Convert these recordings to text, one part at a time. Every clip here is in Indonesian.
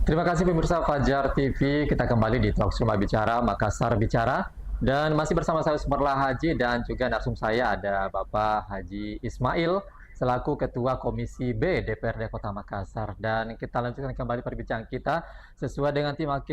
Terima kasih pemirsa Fajar TV. Kita kembali di Talkshow Bicara Makassar Bicara dan masih bersama saya Sumerlah Haji dan juga narsum saya ada Bapak Haji Ismail selaku Ketua Komisi B DPRD Kota Makassar. Dan kita lanjutkan kembali perbincangan kita sesuai dengan tema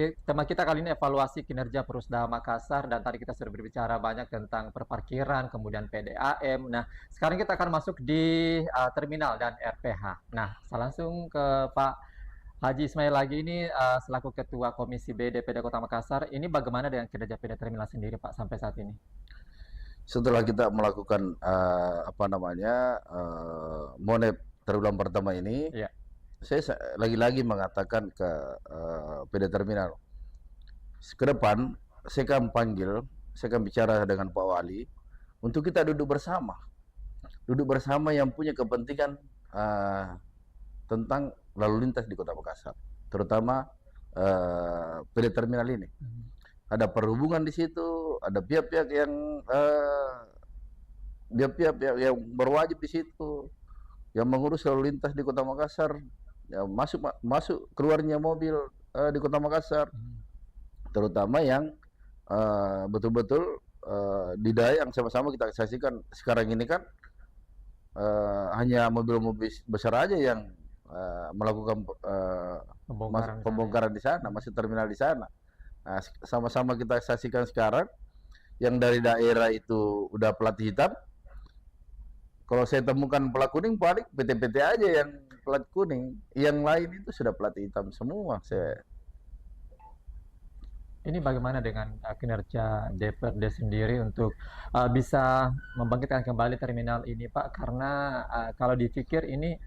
kita kali ini evaluasi kinerja Perusda Makassar, dan tadi kita sudah berbicara banyak tentang perparkiran, kemudian PDAM. Nah, sekarang kita akan masuk di terminal dan RPH. Nah, saya langsung ke Pak Haji Ismail lagi ini selaku Ketua Komisi B DPD Kota Makassar. Ini bagaimana dengan kinerja PD Terminal sendiri, Pak, sampai saat ini? Setelah kita melakukan monep triwulan pertama ini, Iya. saya lagi-lagi mengatakan ke PD Terminal, ke depan saya akan bicara dengan Pak Wali untuk kita duduk bersama yang punya kepentingan tentang lalu lintas di Kota Makassar, terutama PD Terminal ini. Ada perhubungan di situ, ada pihak-pihak yang berwajib di situ, yang mengurus lalu lintas di Kota Makassar, ya, masuk keluarnya mobil di Kota Makassar, terutama yang betul-betul di daya yang sama-sama kita saksikan sekarang ini kan hanya mobil-mobil besar aja yang melakukan pembongkaran di sana, masuk terminal di sana. Nah, sama-sama kita saksikan sekarang yang dari daerah itu udah plat hitam. Kalau saya temukan plat kuning paling PT-PT aja yang plat kuning, yang lain itu sudah plat hitam semua. Ini bagaimana dengan kinerja DPRD sendiri untuk bisa membangkitkan kembali terminal ini, Pak? Karena kalau dipikir ini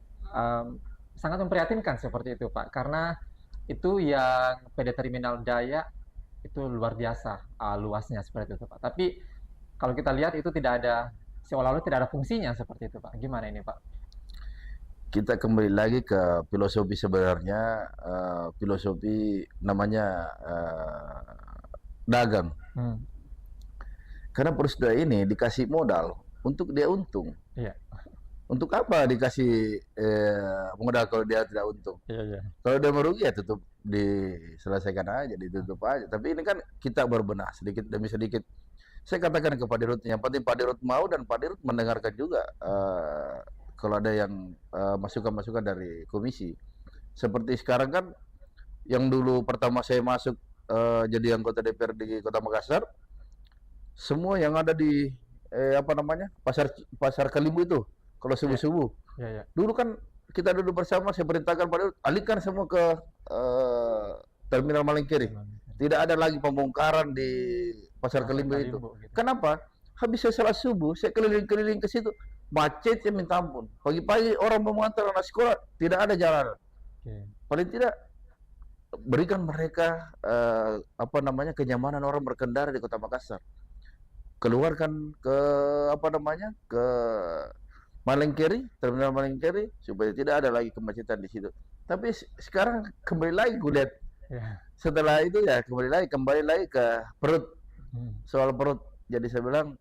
sangat memprihatinkan seperti itu, Pak. Karena itu yang PD Terminal Daya itu luar biasa luasnya seperti itu, Pak. Tapi kalau kita lihat itu tidak ada, seolah-olah tidak ada fungsinya seperti itu, Pak. Gimana ini, Pak? Kita kembali lagi ke filosofi sebenarnya, filosofi namanya dagang. Karena Persda ini dikasih modal untuk dia untung. Iya. Untuk apa dikasih modal kalau dia tidak untung? Iya. Kalau dia merugi ya tutup, diselesaikan aja, ditutup aja. Tapi ini kan kita berbenah sedikit demi sedikit. Saya katakan ke Pak Dirut, yang penting Pak Dirut mau dan Pak Dirut mendengarkan juga kalau ada yang masukan-masukan dari komisi. Seperti sekarang kan, yang dulu pertama saya masuk jadi anggota DPR di Kota Makassar, semua yang ada di pasar Kalimbu itu, kalau subuh-subuh, dulu kan kita duduk bersama, saya perintahkan Pak Dirut, alihkan semua ke Terminal Malengkeri. Tidak ada lagi pembongkaran di pasar Kalimbu itu. Gitu. Kenapa? Habis saya salat subuh, saya keliling-keliling ke situ, macetnya minta ampun. Pagi-pagi orang mau mengantar anak sekolah, tidak ada jalan. Paling tidak berikan mereka kenyamanan orang berkendara di Kota Makassar. Keluarkan ke ke Malengkeri, Terminal Malengkeri, supaya tidak ada lagi kemacetan di situ. Tapi sekarang kembali lagi kulihat. Setelah itu ya kembali lagi ke perut. Soal perut. Jadi saya bilang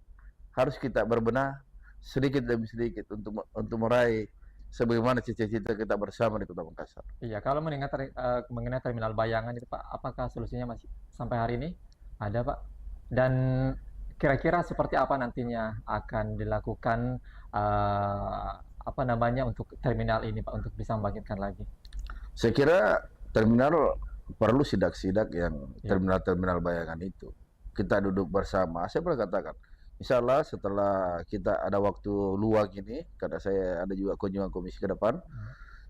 harus kita berbenah sedikit demi sedikit untuk meraih sebagaimana cita-cita kita bersama di Kota Makassar. Iya, kalau mengenai terminal bayangan itu, Pak, apakah solusinya masih sampai hari ini ada, Pak? Dan kira-kira seperti apa nantinya akan dilakukan untuk terminal ini, Pak, untuk bisa membangkitkan lagi? Saya kira terminal perlu sidak-sidak yang terminal-terminal bayangan itu. Kita duduk bersama. Saya pernah katakan, insya Allah setelah kita ada waktu luang ini, karena saya ada juga kunjungan komisi ke depan,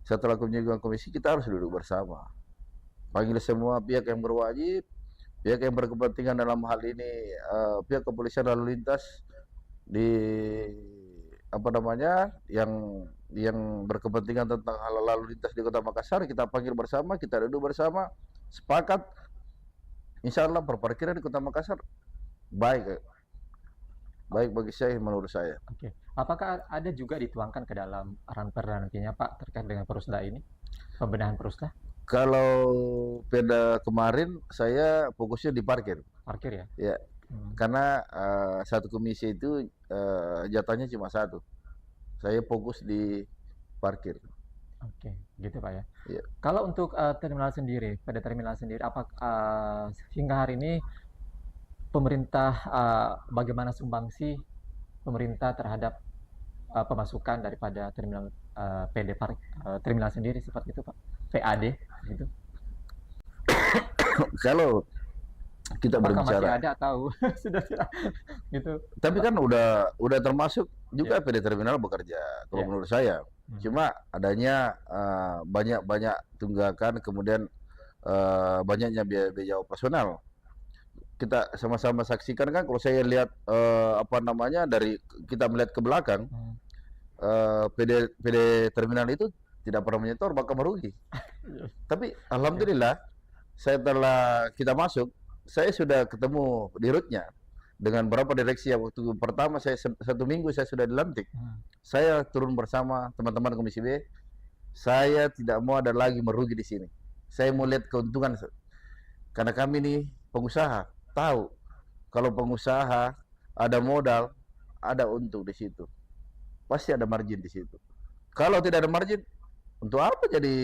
setelah kunjungan komisi kita harus duduk bersama. Panggil semua pihak yang berwajib, pihak yang berkepentingan dalam hal ini, pihak kepolisian lalu lintas yang berkepentingan tentang hal lalu lintas di Kota Makassar, kita panggil bersama, kita duduk bersama, sepakat. Insya Allah perparkiran di Kota Makassar baik bagi saya, menurut saya. Oke. Apakah ada juga dituangkan ke dalam ranperda nantinya, Pak, terkait dengan Perusda ini, pembenahan Perusda? Kalau perda kemarin saya fokusnya di parkir. Parkir ya? Ya, karena satu komisi itu jatahnya cuma satu. Saya fokus di parkir. Oke, gitu Pak ya. Iya. Kalau untuk terminal sendiri, pada terminal sendiri, apa hingga hari ini pemerintah bagaimana sumbangsi pemerintah terhadap pemasukan daripada terminal PD Park terminal sendiri seperti itu Pak, PAD gitu. Kalau kita Apakah masih berbicara, ada atau sudah tidak gitu tapi Pak? kan udah termasuk Ya, juga PD Terminal bekerja kalau ya. menurut saya. Hmm. Cuma adanya banyak tunggakan, kemudian banyaknya biaya operasional. Kita sama-sama saksikan kan, kalau saya lihat apa namanya, dari kita melihat ke belakang, Hmm. PD Terminal itu tidak pernah menyetor, bahkan merugi. Iya. Tapi Oke. alhamdulillah, setelah kita masuk, saya sudah ketemu di rootnya dengan beberapa direksi. Yang waktu pertama saya 1 minggu saya sudah dilantik. Hmm. Saya turun bersama teman-teman Komisi B. Saya tidak mau ada lagi merugi di sini. Saya mau lihat keuntungan, karena kami nih pengusaha, tahu kalau pengusaha ada modal, ada untung di situ. Pasti ada margin di situ. Kalau tidak ada margin, untuk apa jadi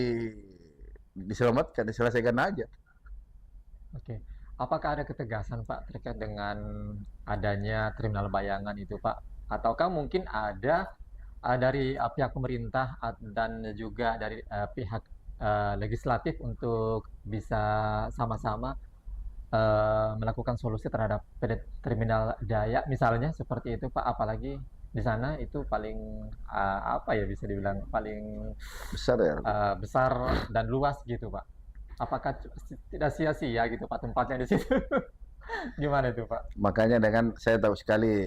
diselamatkan, diselesaikan aja. Oke. Apakah ada ketegasan Pak terkait dengan adanya terminal bayangan itu Pak? Ataukah mungkin ada dari pihak pemerintah dan juga dari pihak legislatif untuk bisa sama-sama melakukan solusi terhadap terminal Dayak misalnya seperti itu Pak? Apalagi di sana itu paling apa ya bisa dibilang paling Besar ya. besar dan luas gitu Pak. Apakah tidak sia-sia gitu Pak tempatnya di situ? Gimana itu Pak? Makanya dengan saya tahu sekali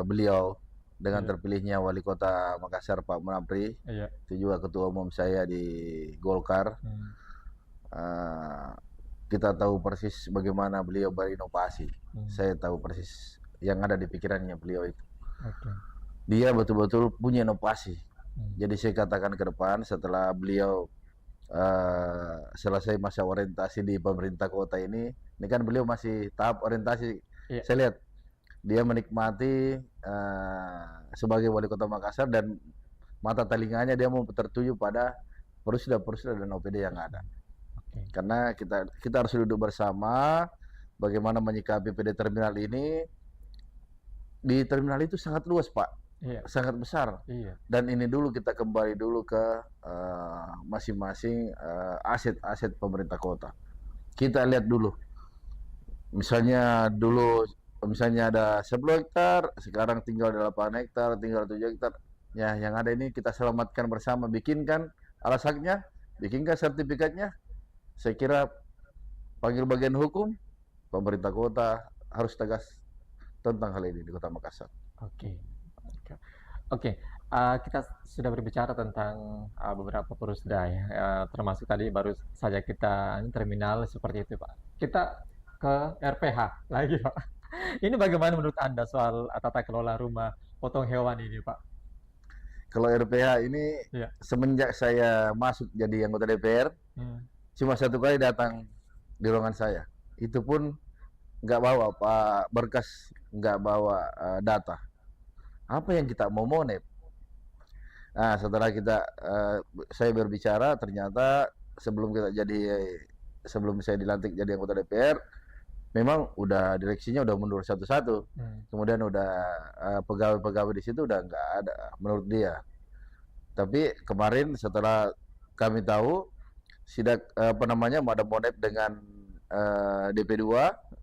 beliau dengan Iya, terpilihnya Wali Kota Makassar Pak Munapri, iya. itu juga ketua umum saya di Golkar. Hmm, eh, kita tahu persis bagaimana beliau berinovasi. hmm, Saya tahu persis yang ada di pikirannya beliau itu. oke. Dia betul-betul punya inovasi. Hmm, Jadi saya katakan ke depan, setelah beliau selesai masa orientasi di pemerintah kota ini kan beliau masih tahap orientasi. iya, Saya lihat dia menikmati sebagai wali kota Makassar, dan mata telinganya dia mau tertuju pada Porusda dan OPD yang ada. oke. Karena kita harus duduk bersama bagaimana menyikapi PD Terminal ini. Di terminal itu sangat luas Pak, Iya, sangat besar. iya. Dan ini dulu kita kembali dulu ke masing-masing aset-aset pemerintah kota. Kita lihat dulu, misalnya dulu ada 10 hektar, sekarang tinggal 8 hektar, tinggal 7 hektar. Ya, yang ada ini kita selamatkan bersama, bikinkan alas haknya, bikinkan sertifikatnya. Saya kira panggil bagian hukum, pemerintah kota harus tegas tentang hal ini di Kota Makassar. Oke. Oke. Oke, kita sudah berbicara tentang beberapa Porusda ya, termasuk tadi baru saja kita terminal seperti itu Pak. Kita ke RPH lagi Pak. Ini bagaimana menurut Anda soal tata kelola rumah potong hewan ini Pak? Kalau RPH ini, Iya. semenjak saya masuk jadi anggota DPR, Hmm. cuma 1 kali datang di ruangan saya. Itu pun nggak bawa berkas, nggak bawa data. Apa yang kita mau monet? Nah, setelah saya berbicara, ternyata sebelum saya dilantik jadi anggota DPR, memang udah direksinya udah mundur satu-satu. Hmm. Kemudian udah pegawai-pegawai di situ udah nggak ada menurut dia. Tapi kemarin setelah kami tahu sidak ada monet dengan DP2,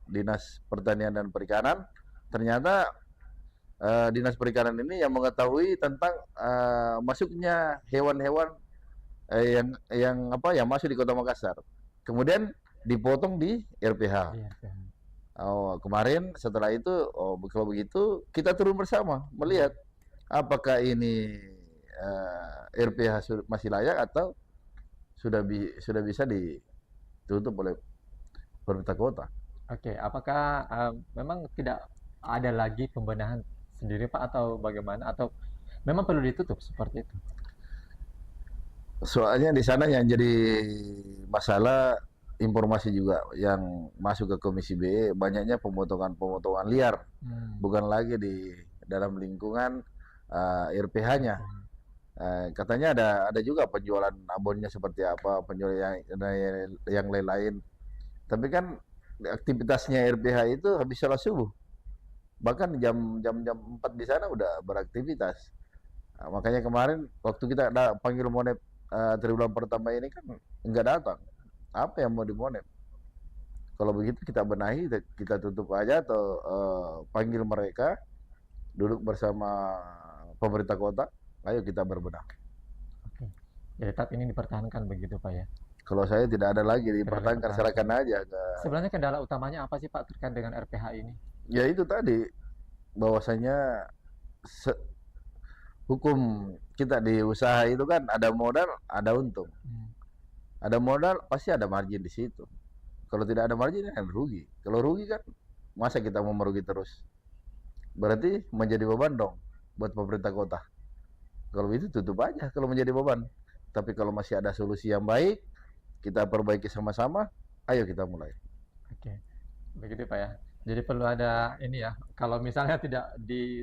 Dinas Pertanian dan Perikanan, ternyata Dinas Perikanan ini yang mengetahui tentang masuknya hewan-hewan yang masuk di Kota Makassar. Kemudian dipotong di RPH. Iya. Oh, kemarin setelah itu, kalau begitu kita turun bersama melihat apakah ini RPH masih layak atau sudah bisa ditutup oleh pemerintah kota. Oke, apakah memang tidak ada lagi pembenahan sendiri Pak atau bagaimana atau memang perlu ditutup seperti itu? Soalnya di sana yang jadi masalah, informasi juga yang masuk ke Komisi B, banyaknya pemotongan liar, Hmm. bukan lagi di dalam lingkungan RPH-nya. Katanya ada juga penjualan abonnya seperti apa, penjualan yang lain-lain. Tapi kan aktivitasnya RPH itu habis sholat subuh. Bahkan jam 4 di sana udah beraktivitas. Makanya kemarin waktu kita ada panggil Monep triwulan pertama ini kan nggak datang. Apa yang mau di Monep? Kalau begitu kita benahi, kita tutup aja atau panggil mereka duduk bersama pemerintah kota, ayo kita berbenah. Oke. Jadi tetap ini dipertahankan begitu Pak ya? Kalau saya tidak ada lagi Tidak ada dipertahankan, dipertahankan. serahkan aja ke. Sebenarnya kendala utamanya apa sih Pak terkait dengan RPH ini? Ya itu tadi, bahwasanya hukum kita di usaha itu kan ada modal, ada untung. Ada modal, pasti ada margin di situ. Kalau tidak ada margin kan rugi. Kalau rugi kan, masa kita mau merugi terus? Berarti menjadi beban dong buat pemerintah kota. Kalau itu tutup aja kalau menjadi beban. Tapi kalau masih ada solusi yang baik, kita perbaiki sama-sama, ayo kita mulai. Oke, begitu Pak ya. Jadi perlu ada ini ya, kalau misalnya tidak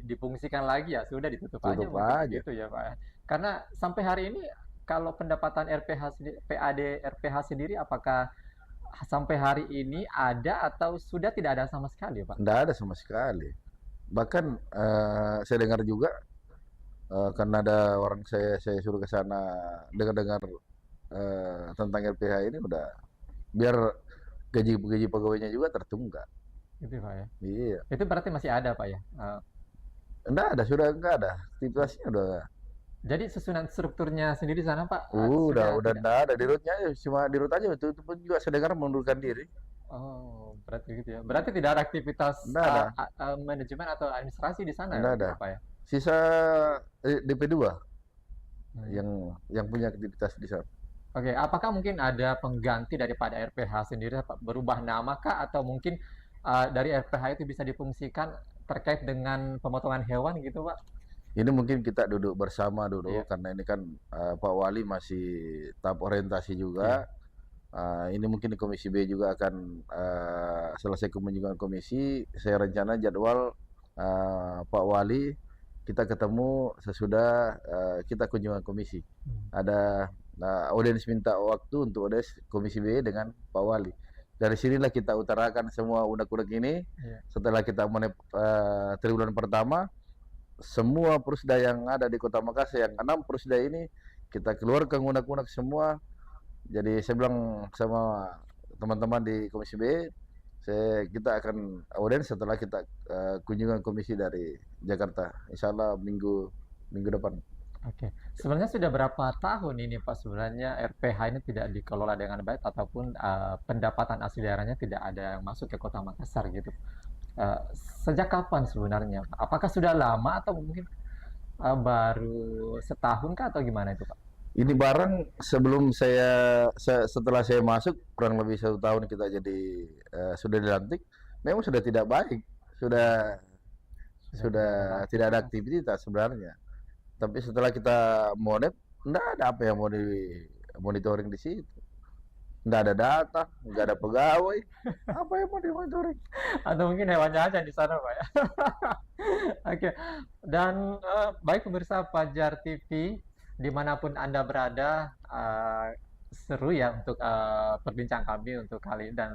difungsikan lagi ya sudah ditutup aja Tutup mungkin aja. begitu ya Pak ya. Karena sampai hari ini kalau pendapatan PAD RPH sendiri apakah sampai hari ini ada atau sudah tidak ada sama sekali Pak? Tidak ada sama sekali. Bahkan saya dengar juga karena ada orang saya suruh ke sana dengar tentang RPH ini udah biar gaji pegawainya juga tertunggak. Gitu Pak ya. Iya. Itu berarti masih ada Pak ya? Enggak ada, sudah enggak ada. Aktivitasnya udah. Jadi susunan strukturnya sendiri sana Pak Udah sudah tidak? enggak ada di rootnya aja, cuma di root aja itu pun juga saya dengar mengundurkan diri. Oh, berarti gitu ya. Berarti tidak ada aktivitas Enggak ada. manajemen atau administrasi di sana Enggak ya, ada. Pak ya? Sisa DP2 Hmm. yang punya aktivitas di sana. Oke, apakah mungkin ada pengganti daripada RPH sendiri, Pak? Berubah nama kah? Atau mungkin dari RPH itu bisa difungsikan terkait dengan pemotongan hewan gitu, Pak? Ini mungkin kita duduk bersama dulu Iya, karena ini kan Pak Wali masih tahap orientasi juga. iya. Ini mungkin di Komisi B juga akan selesai kunjungan komisi. Saya rencana jadwal Pak Wali kita ketemu sesudah kita kunjungan komisi. Hmm. Ada audiens minta waktu untuk audiens Komisi B dengan Pak Wali. Dari sinilah kita utarakan semua unek-unek ini. Iya. Setelah kita triwulan pertama, semua Prusda yang ada di Kota Makassar, yang 6 Prusda ini kita keluarkan unek-unek semua. Jadi saya bilang sama teman-teman di Komisi B, kita akan audiens setelah kita kunjungan komisi dari Jakarta. Insya Allah minggu depan. Oke. Sebenarnya sudah berapa tahun ini, Pak, sebenarnya RPH ini tidak dikelola dengan baik ataupun pendapatan asli daerahnya tidak ada yang masuk ke Kota Makassar gitu. Eh, Sejak kapan sebenarnya, Pak? Apakah sudah lama atau mungkin baru setahun kah atau gimana itu, Pak? Ini barang sebelum setelah saya masuk kurang lebih 1 tahun kita jadi sudah dilantik, memang sudah tidak baik, sudah Sudah tidak ada tidak aktivitas sebenarnya. Tapi setelah kita monet, enggak ada apa yang mau di monitoring di situ. Enggak ada data, enggak ada pegawai. Apa yang mau di monitoring? atau mungkin hewannya aja di sana, Pak ya. Oke. Dan baik pemirsa Fajar TV dimanapun Anda berada, seru ya untuk perbincangan kami untuk kali ini dan